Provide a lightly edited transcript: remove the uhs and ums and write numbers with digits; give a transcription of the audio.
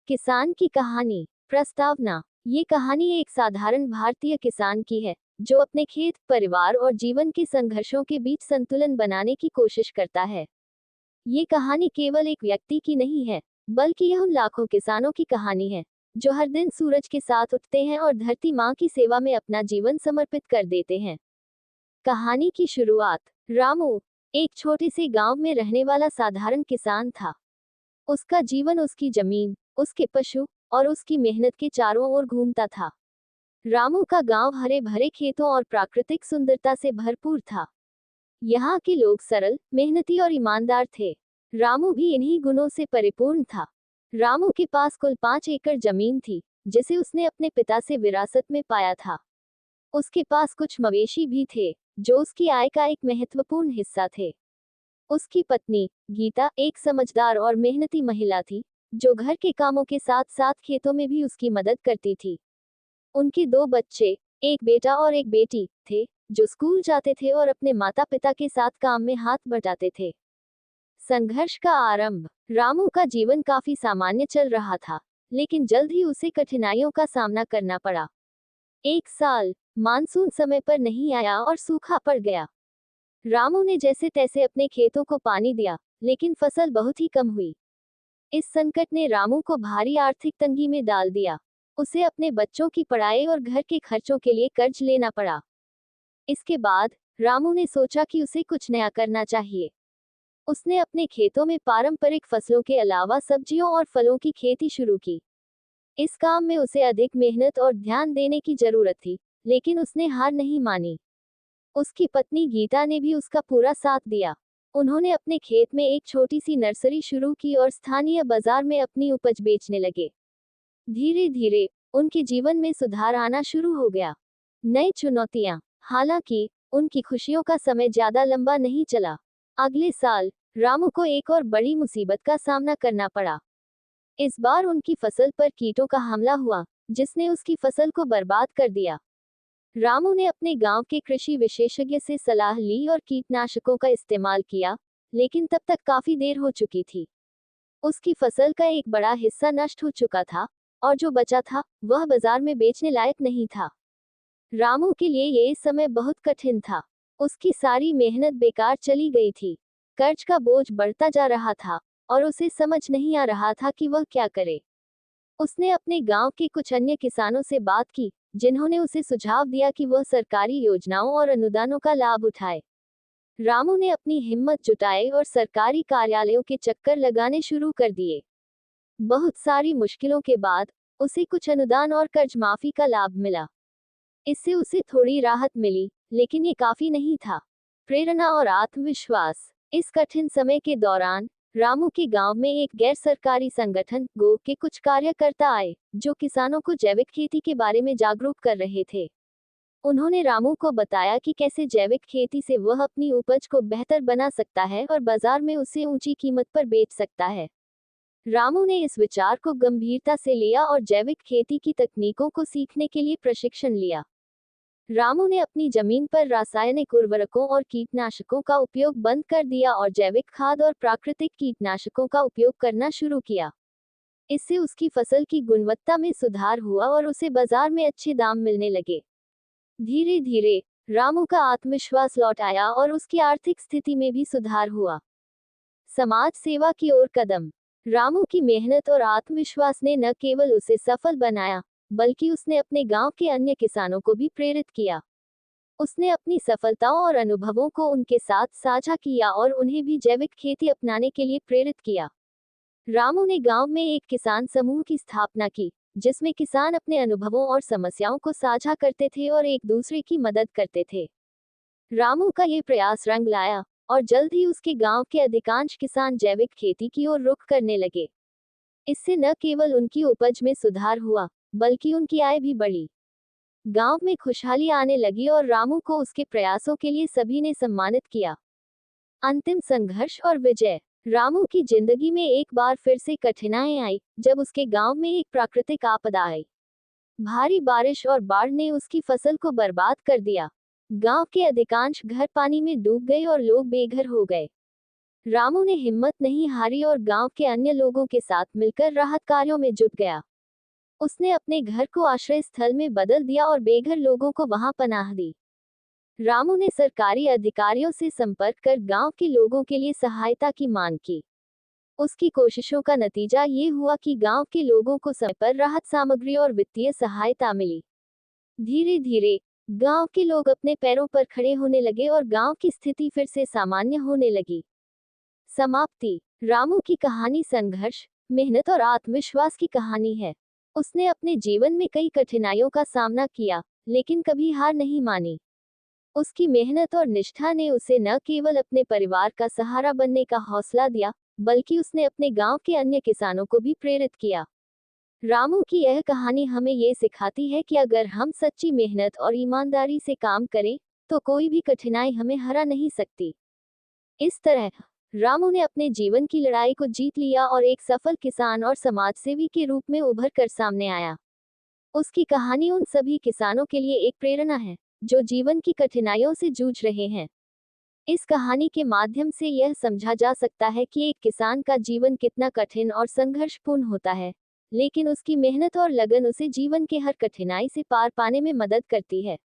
किसान की कहानी। प्रस्तावना। ये कहानी एक साधारण भारतीय किसान की है जो अपने खेत, परिवार और जीवन के संघर्षों के बीच संतुलन बनाने की कोशिश करता है। ये कहानी केवल एक व्यक्ति की नहीं है, बल्कि यह उन लाखों किसानों की कहानी है जो हर दिन सूरज के साथ उठते हैं और धरती माँ की सेवा में अपना जीवन समर्पित कर देते हैं। कहानी की शुरुआत। रामू एक छोटे से गांव में रहने वाला साधारण किसान था। उसका जीवन उसकी जमीन, उसके पशु और उसकी मेहनत के चारों ओर घूमता था। रामू का गांव हरे भरे खेतों और प्राकृतिक सुंदरता से भरपूर था। यहाँ के लोग सरल, मेहनती और ईमानदार थे। रामू भी इन्हीं गुणों से परिपूर्ण था। रामू के पास कुल 5 एकड़ जमीन थी, जिसे उसने अपने पिता से विरासत में पाया था। उसके पास कुछ मवेशी भी थे, जो उसकी आय का एक महत्वपूर्ण हिस्सा थे। उसकी पत्नी, गीता, एक समझदार और मेहनती महिला थी, जो घर के कामों के साथ साथ खेतों में भी उसकी मदद करती थी। उनके 2 बच्चे, एक बेटा और एक बेटी, थे, जो स्कूल जाते थे और अपने माता पिता के साथ काम में हाथ बटाते थे। संघर्ष का आरंभ। रामू का जीवन काफी सामान्य चल रहा था, लेकिन जल्द ही उसे कठिनाइयों का सामना करना पड़ा। एक साल मानसून समय पर नहीं आया और सूखा पड़ गया। रामू ने जैसे तैसे अपने खेतों को पानी दिया, लेकिन फसल बहुत ही कम हुई। इस संकट ने रामू को भारी आर्थिक तंगी में डाल दिया। उसे अपने बच्चों की पढ़ाई और घर के खर्चों के लिए कर्ज लेना पड़ा। इसके बाद रामू ने सोचा कि उसे कुछ नया करना चाहिए। उसने अपने खेतों में पारंपरिक फसलों के अलावा सब्जियों और फलों की खेती शुरू की। इस काम में उसे अधिक मेहनत और ध्यान देने की जरूरत थी, लेकिन उसने हार नहीं मानी। उसकी पत्नी गीता ने भी उसका पूरा साथ दिया। उन्होंने अपने खेत में एक छोटी सी नर्सरी शुरू की और स्थानीय बाजार में अपनी उपज बेचने लगे। धीरे धीरे उनके जीवन में सुधार आना शुरू हो गया। नई चुनौतियां। हालांकि उनकी खुशियों का समय ज्यादा लंबा नहीं चला। अगले साल रामू को एक और बड़ी मुसीबत का सामना करना पड़ा। इस बार उनकी फसल पर कीटों का हमला हुआ, जिसने उसकी फसल को बर्बाद कर दिया। रामू ने अपने गांव के कृषि विशेषज्ञ से सलाह ली और कीटनाशकों का इस्तेमाल किया, लेकिन तब तक काफी देर हो चुकी थी। उसकी फसल का एक बड़ा हिस्सा नष्ट हो चुका था, और जो बचा था, वह बाजार में बेचने लायक नहीं था। रामू के लिए ये समय बहुत कठिन था। उसकी सारी मेहनत बेकार चली गई थी। कर्ज का बोझ बढ़ता जा रहा था, और उसे समझ नहीं आ रहा था कि वह क्या करे। उसने अपने गांव के कुछ अन्य किसानों से बात की, जिन्होंने उसे सुझाव दिया कि वह सरकारी योजनाओं और अनुदानों का लाभ उठाए। रामू ने अपनी हिम्मत जुटाई और सरकारी कार्यालयों के चक्कर लगाने शुरू कर दिए। बहुत सारी मुश्किलों के बाद उसे कुछ अनुदान और कर्ज माफी का लाभ मिला। इससे उसे थोड़ी राहत मिली, लेकिन ये काफी नहीं था। प्रेरणा और आत्मविश्वास। इस कठिन समय के दौरान रामू के गांव में एक गैर सरकारी संगठन गो के कुछ कार्यकर्ता आए, जो किसानों को जैविक खेती के बारे में जागरूक कर रहे थे। उन्होंने रामू को बताया कि कैसे जैविक खेती से वह अपनी उपज को बेहतर बना सकता है और बाजार में उसे ऊंची कीमत पर बेच सकता है। रामू ने इस विचार को गंभीरता से लिया और जैविक खेती की तकनीकों को सीखने के लिए प्रशिक्षण लिया। रामू ने अपनी जमीन पर रासायनिक उर्वरकों और कीटनाशकों का उपयोग बंद कर दिया और जैविक खाद और प्राकृतिक कीटनाशकों का उपयोग करना शुरू किया। इससे उसकी फसल की गुणवत्ता में सुधार हुआ और उसे बाजार में अच्छे दाम मिलने लगे। धीरे धीरे रामू का आत्मविश्वास लौट आया और उसकी आर्थिक स्थिति में भी सुधार हुआ। समाज सेवा की ओर कदम। रामू की मेहनत और आत्मविश्वास ने न केवल उसे सफल बनाया, बल्कि उसने अपने गांव के अन्य किसानों को भी प्रेरित किया। उसने अपनी सफलताओं और अनुभवों को उनके साथ साझा किया और उन्हें भी जैविक खेती अपनाने के लिए प्रेरित किया। रामू ने गांव में एक किसान समूह की स्थापना की, जिसमें किसान अपने अनुभवों और समस्याओं को साझा करते थे और एक दूसरे की मदद करते थे। रामू का ये प्रयास रंग लाया, और जल्द ही उसके गांव के अधिकांश किसान जैविक खेती की ओर रुख करने लगे। इससे न केवल उनकी उपज में सुधार हुआ, बल्कि उनकी आय भी बढ़ी। गांव में खुशहाली आने लगी और रामू को उसके प्रयासों के लिए सभी ने सम्मानित किया। अंतिम संघर्ष और विजय। रामू की जिंदगी में एक बार फिर से कठिनाई आई, जब उसके गांव में एक प्राकृतिक आपदा आई। भारी बारिश और बाढ़ ने उसकी फसल को बर्बाद कर दिया। गांव के अधिकांश घर पानी में डूब गए और लोग बेघर हो गए। रामू ने हिम्मत नहीं हारी और गांव के अन्य लोगों के साथ मिलकर राहत कार्यों में जुट गया। उसने अपने घर को आश्रय स्थल में बदल दिया और बेघर लोगों को वहां पनाह दी। रामू ने सरकारी अधिकारियों से संपर्क कर गांव के लोगों के लिए सहायता की मांग की। उसकी कोशिशों का नतीजा ये हुआ कि गांव के लोगों को समय पर राहत सामग्री और वित्तीय सहायता मिली। धीरे धीरे गांव के लोग अपने पैरों पर खड़े होने लगे और गांव की स्थिति फिर से सामान्य होने लगी। समाप्ति। रामू की कहानी संघर्ष, मेहनत और आत्मविश्वास की कहानी है। उसने अपने जीवन में कई कठिनाइयों का सामना किया, लेकिन कभी हार नहीं मानी। उसकी मेहनत और निष्ठा ने उसे न केवल अपने परिवार का सहारा बनने का हौसला दिया, बल्कि उसने अपने गांव के अन्य किसानों को भी प्रेरित किया। रामू की यह कहानी हमें ये सिखाती है कि अगर हम सच्ची मेहनत और ईमानदारी से काम करें, तो कोई भी कठिनाई हमें हरा नहीं सकती। इस तरह रामू ने अपने जीवन की लड़ाई को जीत लिया और एक सफल किसान और समाजसेवी के रूप में उभर कर सामने आया। उसकी कहानी उन सभी किसानों के लिए एक प्रेरणा है, जो जीवन की कठिनाइयों से जूझ रहे हैं। इस कहानी के माध्यम से यह समझा जा सकता है कि एक किसान का जीवन कितना कठिन और संघर्षपूर्ण होता है, लेकिन उसकी मेहनत और लगन उसे जीवन के हर कठिनाई से पार पाने में मदद करती है।